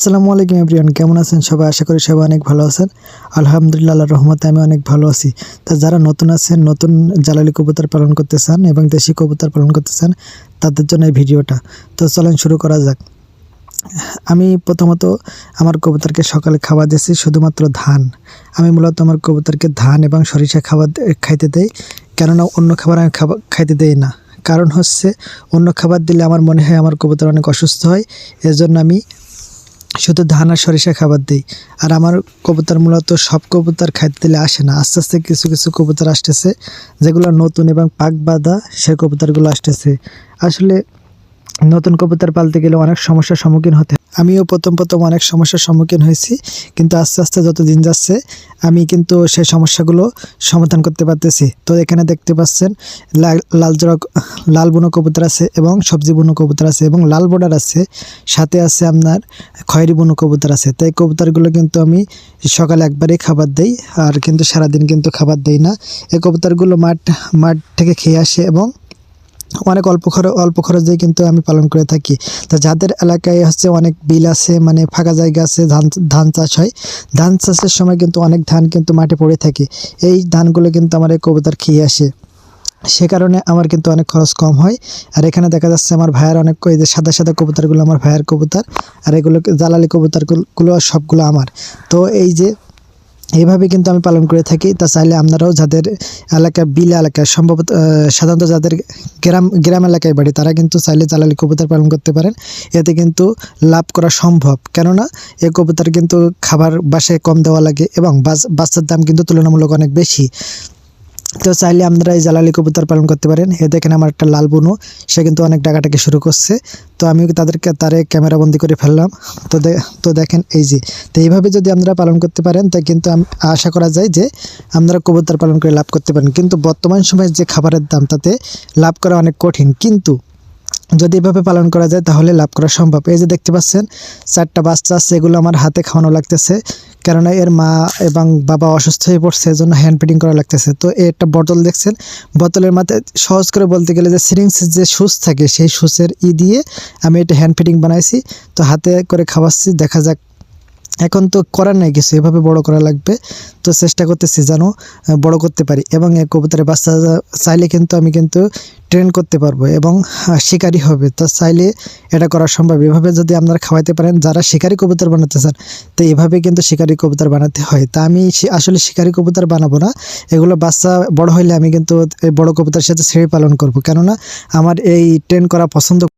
আসসালামু আলাইকুম এভরিওয়ান, কেমন আছেন সবাই? আশা করি সবাই অনেক ভালো আছেন। আলহামদুলিল্লাহ, আল্লাহর রহমতে আমি অনেক ভালো আছি। তা যারা নতুন আছেন, নতুন জালালি কবুতর পালন করতে চান এবং দেশি কবুতর পালন করতে চান, তাদের জন্য এই ভিডিওটা। তো চলেন শুরু করা যাক। আমি প্রথমত আমার কবুতরকে সকালে খাবার দিয়েছি শুধুমাত্র ধান। আমি মূলত আমার কবুতরকে ধান এবং সরিষা খাবার খাইতে দেই, কেননা অন্য খাবার আমি খাইতে দেই না। কারণ হচ্ছে, অন্য খাবার দিলে আমার মনে হয় আমার কবুতর অনেক অসুস্থ হয়। এর জন্য আমি শুধু ধান আর সরিষা খাবার দিই। আর আমার কবুতর মূলত সব কবুতর খাইতে দিলে আসে না। আস্তে আস্তে কিছু কিছু কবুতর আসতেছে যেগুলো নতুন এবং পাক বাঁধা, সে কবুতরগুলো আসতেছে। আসলে নতুন কবুতর পালতে গেলে অনেক সমস্যার সম্মুখীন হতে হয়। আমিও প্রথম অনেক সমস্যার সম্মুখীন হয়েছি, কিন্তু আস্তে আস্তে যত দিন যাচ্ছে আমি কিন্তু সেই সমস্যাগুলো সমাধান করতে পারতেছি। তো এখানে দেখতে পাচ্ছেন লাল বুনো কবুতর আছে এবং সবজি বুনো কবুতর আছে এবং লাল বর্ডার আছে, সাথে আছে আপনার খয়েরি বুনো কবুতর আছে। তো এই কবুতরগুলো কিন্তু আমি সকালে একবারেই খাবার দেই, আর কিন্তু সারাদিন কিন্তু খাবার দেই না। এই কবুতরগুলো মাঠ থেকে খেয়ে আসে এবং অনেক অল্প খরচে কিন্তু আমি পালন করে থাকি। তো যাদের এলাকায় হচ্ছে অনেক বিল আছে, মানে ফাঁকা জায়গা আছে, ধান চাষ হয়, ধান চাষের সময় কিন্তু অনেক ধান কিন্তু মাঠে পড়ে থাকে। এই ধানগুলো কিন্তু আমার এই কবুতর খেয়ে আসে, সে কারণে আমার কিন্তু অনেক খরচ কম হয়। আর এখানে দেখা যাচ্ছে আমার ভাইয়ের অনেক, এই যে সাদা সাদা কবুতরগুলো আমার ভাইয়ের কবুতর, আর এগুলো জালালি কবুতরগুলো সবগুলো আমার। তো এইভাবে কিন্তু আমি পালন করে থাকি। তা চাইলে আপনারাও, যাদের এলাকা বিল এলাকায় সম্ভবত সাধারণত যাদের গ্রাম এলাকায় বাড়ি, তারা কিন্তু চাইলে জালালি কবুতর পালন করতে পারেন। এতে কিন্তু লাভ করা সম্ভব, কেননা এই কবুতর কিন্তু খাবার বাসায় কম দেওয়া লাগে এবং বাচ্চার দাম কিন্তু তুলনামূলক অনেক বেশি। তো চাইলে আপনারা এই জালালি কবুতর পালন করতে পারেন। দেখেন আমার একটা লাল বুনো, সে কিন্তু অনেক ডাকাটাকি শুরু করছে। তো আমি তারে ক্যামেরা বন্দি করে ফেললাম। তো দেখেন এই যে, তো এইভাবে যদি আপনারা পালন করতে পারেন, তা কিন্তু আশা করা যায় যে আপনারা কবুতর পালন করে লাভ করতে পারেন। কিন্তু বর্তমান সময়ে যে খাবারের দাম, তাতে লাভ করা অনেক কঠিন, কিন্তু যদি এভাবে পালন করা যায় তাহলে লাভ করা সম্ভব। এই যে দেখতে পাচ্ছেন 4টা বাচ্চা আছে, এগুলো আমার হাতে খাওয়ানো লাগতেছে, কেননা এর মা এবং বাবা অসুস্থ হয়ে পড়ছে, এজন্য হ্যান্ড ফিডিং করা লাগতেছে। তো একটা বোতল দেখছেন, বোতলের মাথায় সহজ করে বলতে গেলে যে সিরিঞ্জের যে সুচ থাকে, সেই সুচের দিয়ে আমি এটা হ্যান্ড ফিডিং বানাইছি। তো হাতে করে খাওয়াচ্ছি, দেখা যাক। এখন তো করার নাই কিছু, এভাবে বড় করা লাগবে। তো চেষ্টা করতেছি যেন বড় করতে পারি, এবং এই কবুতরের বাচ্চা চাইলে কিন্তু আমি ট্রেন করতে পারবো এবং শিকারি হবে। তো চাইলে এটা করা সম্ভব। এভাবে যদি আপনারা খাওয়াইতে পারেন, যারা শিকারি কবুতর বানাতে চান, তো এভাবে কিন্তু শিকারি কবুতর বানাতে হয়। তা আমি আসলে শিকারি কবুতর বানাবো না, এগুলো বাচ্চা বড় হইলে আমি কিন্তু এই বড় কবুতরের সাথে ছেড়ে পালন করব, কেননা আমার এই ট্রেন করা পছন্দ।